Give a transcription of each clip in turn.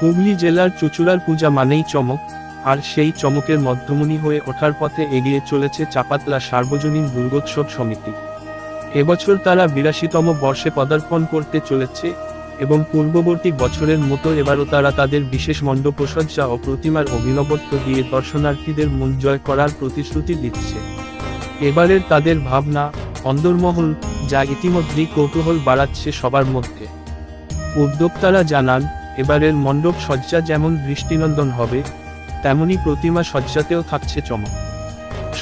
হুগলি জেলার চুঁচুড়ার পূজা মানেই চমক, আর সেই চমকের মধ্যমণি হয়ে ওঠার পথে এগিয়ে চলেছে চাপাতলা সার্বজনীন দুর্গোৎসব সমিতি। এবছর তারা ৮২তম বর্ষে পদার্পণ করতে চলেছে এবং পূর্ববর্তী বছরের মতো এবারও তারা তাদের বিশেষ মণ্ডপসজ্জা ও প্রতিমার অভিনবত্ব দিয়ে দর্শনার্থীদের মন জয় করার প্রতিশ্রুতি দিচ্ছে। এবারের তাদের ভাবনা অন্দরমহল, যা ইতিমধ্যেই কৌতূহল বাড়াচ্ছে সবার মধ্যে। উদ্যোক্তারা জানান, এবারের মণ্ডপ সজ্জা যেমন দৃষ্টিনন্দন হবে, তেমনি প্রতিমা সজ্জাতেও থাকছে চমক।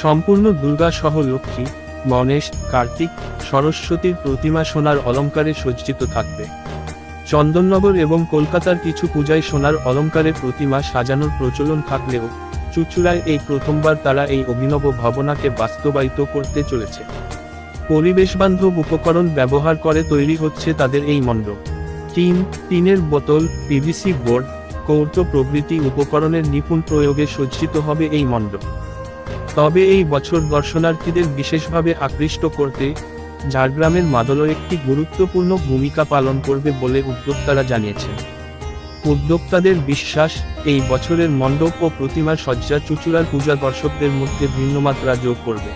সম্পূর্ণ দুর্গা সহ লক্ষ্মী, গণেশ, কার্তিক, সরস্বতীর প্রতিমা সোনার অলঙ্কারে সজ্জিত থাকবে। চন্দননগর এবং কলকাতার কিছু পূজায় সোনার অলঙ্কারের প্রতিমা সাজানোর প্রচলন থাকলেও চুঁচুড়ায় এই প্রথমবার তারা এই অভিনব ভাবনাকে বাস্তবায়িত করতে চলেছে। পরিবেশবান্ধব উপকরণ ব্যবহার করে তৈরি হচ্ছে তাদের এই মণ্ডপ। টিনের বোতল, পিভিসি বোর্ড, কৌটো প্রভৃতি উপকরণের নিপুণ প্রয়োগে সজ্জিত হবে এই মণ্ডপ। তবে এই বছর দর্শনার্থীদের বিশেষভাবে আকৃষ্ট করতে ঝাড়গ্রামের মাদল একটি গুরুত্বপূর্ণ ভূমিকা পালন করবে বলে উদ্যোক্তারা জানিয়েছেন। উদ্যোক্তাদের বিশ্বাস, এই বছরের মণ্ডপ ও প্রতিমার সজ্জা চুঁচুড়ার পূজা দর্শকদের মধ্যে ভিন্নমাত্রা যোগ করবে।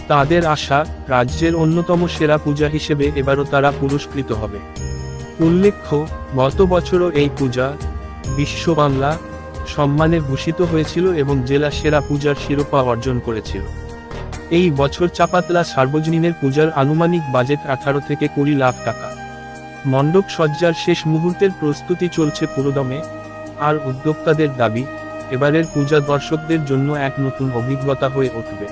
তাদের আশা, রাজ্যের অন্যতম সেরা পূজা হিসেবে এবারও তারা পুরস্কৃত হবে। উল্লেখ্য, গত বছরও এই পূজা বিশ্ব বাংলা সম্মানে ভূষিত হয়েছিল এবং জেলা সেরা পূজার শিরোপা অর্জন করেছিল। এই বছর চাপাতলা সার্বজনীনের পূজার আনুমানিক বাজেট 18 থেকে 20 লাখ টাকা। মণ্ডপ সজ্জার শেষ মুহূর্তের প্রস্তুতি চলছে পুরোদমে, আর উদ্যোক্তাদের দাবি, এবারের পূজা দর্শকদের জন্য এক নতুন অভিজ্ঞতা হয়ে উঠবে।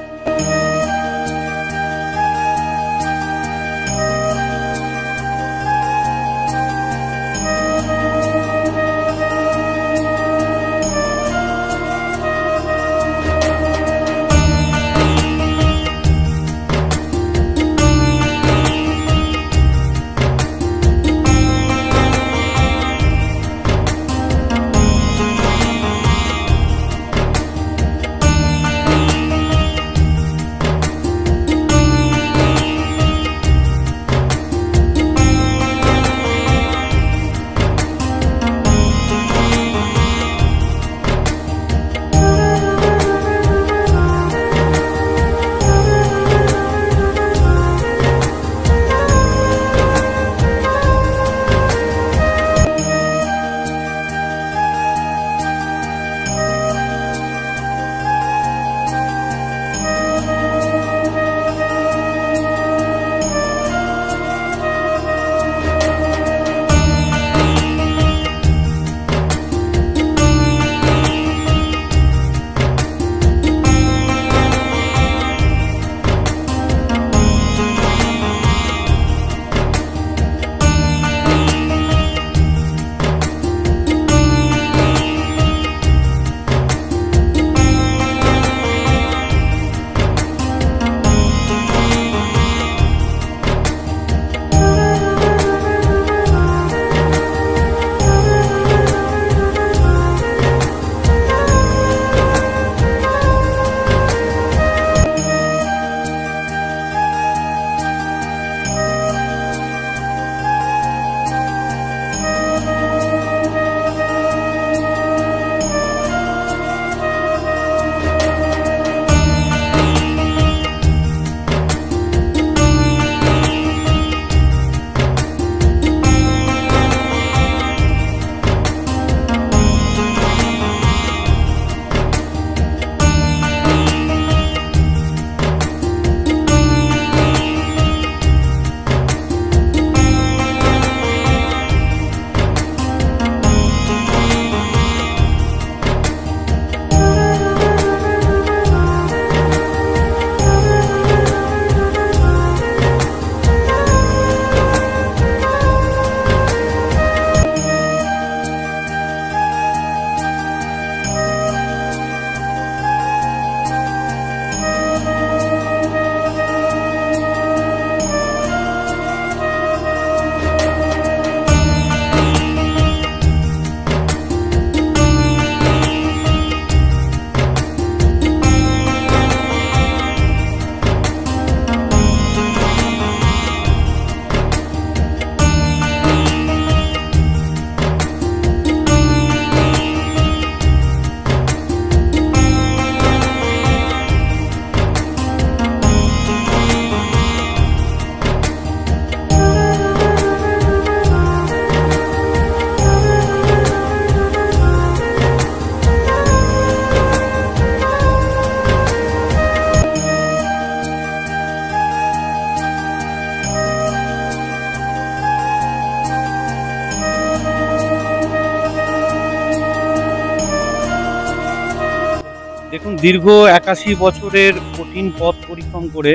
দীর্ঘ 81 বছরের কঠিন পথ পরিক্রম করে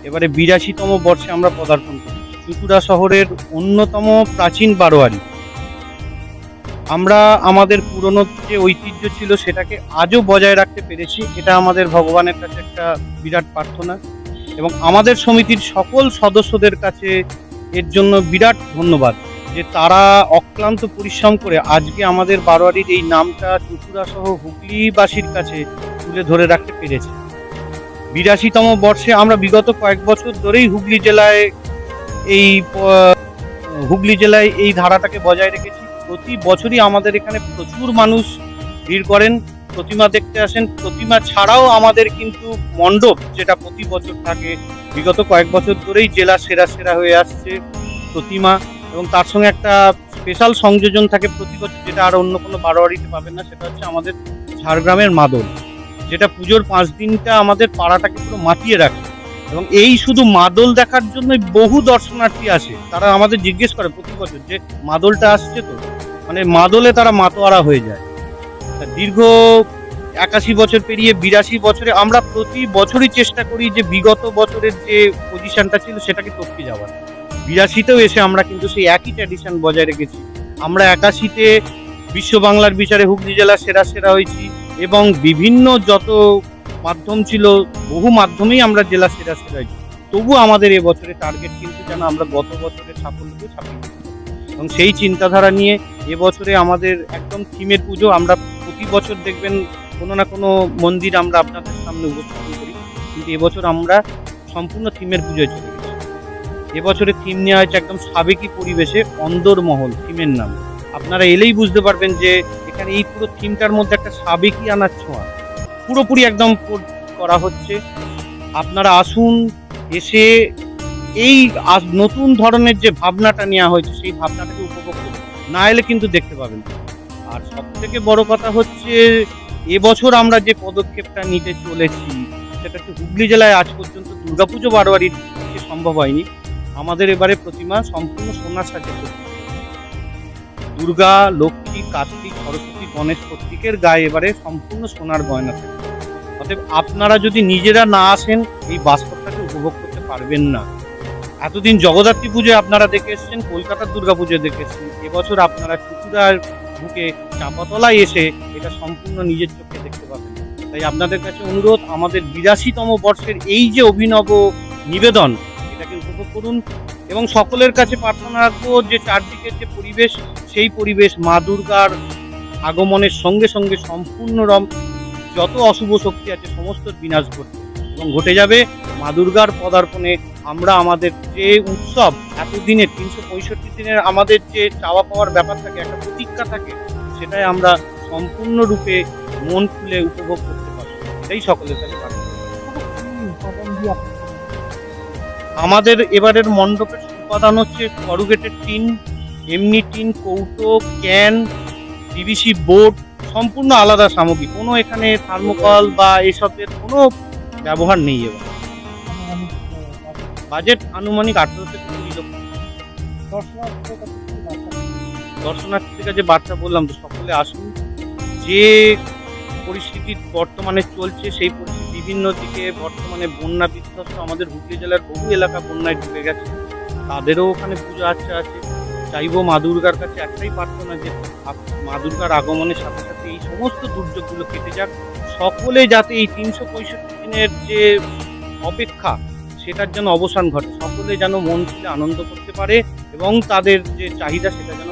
এবারে 82তম বর্ষে আমরা পদার্পণ করি। চুঁচুড়া শহরের অন্যতম প্রাচীন বারোয়ারি। আমরা আমাদের পুরনো যে ঐতিহ্য ছিল সেটাকে আজও বজায় রাখতে পেরেছি, এটা আমাদের ভগবানের কাছে একটা বিরাট প্রার্থনা এবং আমাদের সমিতির সকল সদস্যদের কাছে এর জন্য বিরাট ধন্যবাদ যে তারা অক্লান্ত পরিশ্রম করে আজকে আমাদের বারোয়ারির এই নামটা চুঁচুড়া সহ হুগলিবাসীর কাছে তুলে ধরে রাখতে পেরেছে। 82তম বর্ষে আমরা বিগত কয়েক বছর ধরেই হুগলি জেলায় এই ধারাটাকে বজায় রেখেছি। প্রতি বছরই আমাদের এখানে প্রচুর মানুষ ভিড় করেন, প্রতিমা দেখতে আসেন। প্রতিমা ছাড়াও আমাদের কিন্তু মণ্ডপ, যেটা প্রতি বছর থাকে, বিগত কয়েক বছর ধরেই জেলা সেরা হয়ে আসছে প্রতিমা, এবং তার সঙ্গে একটা স্পেশাল সংযোজন থাকে প্রতি বছর, যেটা আর অন্য কোনো বারোয়ারিতে পাবেন না। সেটা হচ্ছে আমাদের ঝাড়গ্রামের মাদল, যেটা পুজোর 5 দিনটা আমাদের পাড়াটাকে পুরো মাতিয়ে রাখে। এবং এই শুধু মাদল দেখার জন্যই বহু দর্শনার্থী আসে। তারা আমাদের জিজ্ঞেস করে প্রতি বছর যে মাদলটা আসছে তো, মানে মাদলে তারা মাতোয়ারা হয়ে যায়। দীর্ঘ 81 বছর পেরিয়ে 82 বছরে আমরা প্রতি বছরই চেষ্টা করি যে বিগত বছরের যে পজিশনটা ছিল সেটাকে টপকে যাওয়ার। 82তেও এসে আমরা কিন্তু সেই একই ট্র্যাডিশন বজায় রেখেছি। আমরা 81তে বিশ্ব বাংলার বিচারে হুগলি জেলা সেরা হয়েছি এবং বিভিন্ন যত মাধ্যম ছিল, বহু মাধ্যমেই আমরা জেলা সেরা হয়েছি। তবু আমাদের এবছরের টার্গেট কিন্তু যেন আমরা গত বছরের সাফল্যকে ছাপিয়ে দিই, এবং সেই চিন্তাধারা নিয়ে এবছরে আমাদের একদম থিমের পুজো। আমরা প্রতি বছর দেখবেন কোনো না কোনো মন্দির আমরা আপনাদের সামনে উপস্থাপন করি, কিন্তু এবছর আমরা সম্পূর্ণ থিমের পুজোয় চলে গেছি। এবছরের থিম নেওয়া হয়েছে একদম সাবেকি পরিবেশে, অন্দরমহল থিমের নাম। আপনারা এলেই বুঝতে পারবেন যে এখানে এই পুরো থিমটার মধ্যে একটা সাবেকি আনার ছোঁয়া পুরোপুরি একদম করা হচ্ছে। আপনারা আসুন, এসে এই নতুন ধরনের যে ভাবনাটা নেওয়া হয়েছে সেই ভাবনাটাকে উপভোগ করুন, না এলে কিন্তু দেখতে পাবেন। আর সব থেকে বড় কথা হচ্ছে এবছর আমরা যে পদক্ষেপটা নিতে চলেছি সেটা হচ্ছে হুগলি জেলায় আজ পর্যন্ত দুর্গাপুজো বারোয়ারির পক্ষে সম্ভব হয়নি। আমাদের এবারে প্রতিমা সম্পূর্ণ সোনার সাজে করতে, দুর্গা, লক্ষ্মী, কার্তিক, সরস্বতী, গণেশ প্রত্যেকের গায়ে এবারে সম্পূর্ণ সোনার গয়না থাকে। অতএব আপনারা যদি নিজেরা না আসেন এই বাস্তবটাকে উপভোগ করতে পারবেন না। এতদিন জগদ্ধাত্রী পুজোয় আপনারা দেখে এসেছেন, কলকাতার দুর্গা পুজোয় দেখে এসেছেন, এবছর আপনারা চুঁচুড়ার বুকে চাঁপাতলায় এসে এটা সম্পূর্ণ নিজের চোখে দেখতে পাবেন। তাই আপনাদের কাছে অনুরোধ, আমাদের 82তম বর্ষের এই যে অভিনব নিবেদন, এটাকে উপভোগ করুন। এবং সকলের কাছে প্রার্থনা রাখবো যে চারদিকের যে পরিবেশ, সেই পরিবেশ মা দুর্গার আগমনের সঙ্গে সঙ্গে সম্পূর্ণ যত অশুভ শক্তি আছে সমস্ত বিনাশ ঘটবে এবং ঘটে যাবে মা দুর্গার পদার্পণে। আমরা আমাদের যে উৎসব, এতদিনের 365 দিনের আমাদের যে চাওয়া পাওয়ার ব্যাপার থাকে, একটা প্রতীক্ষা থাকে, সেটাই আমরা সম্পূর্ণরূপে মন খুলে উপভোগ করতে পারবো। এটাই সকলের কাছে প্রার্থনা। আমাদের এবারের মণ্ডপের উপাদান হচ্ছে করুগেটেড টিন, এমনি টিন, কৌটো, ক্যান, পিভিসি বোর্ড, সম্পূর্ণ আলাদা সামগ্রী। কোনো এখানে থার্মোকল বা এসবের কোনো ব্যবহার নেই। এবার বাজেট আনুমানিক 18 থেকে 20 লক্ষ। দর্শনার্থীদের কাছে বার্তা বললাম তো, সকলে আসুন। যে পরিস্থিতি বর্তমানে চলছে সেই পরিস্থিতি বিভিন্ন দিকে বর্তমানে বন্যা বিধ্বস্ত আমাদের হুগলি জেলার বহু এলাকা বন্যায় ডুবে গেছে, তাদেরও ওখানে পুজো আচ্ছা আছে। চাইবো মা দুর্গার কাছে একটাই প্রার্থনা যে মা দুর্গার আগমনের সাথে সাথে এই সমস্ত দুর্যোগগুলো কেটে যাক, সকলে যাতে এই 365 দিনের যে অপেক্ষা সেটার যেন অবসান ঘটে, সকলে যেন মন খুলে আনন্দ করতে পারে এবং তাদের যে চাহিদা সেটা যেন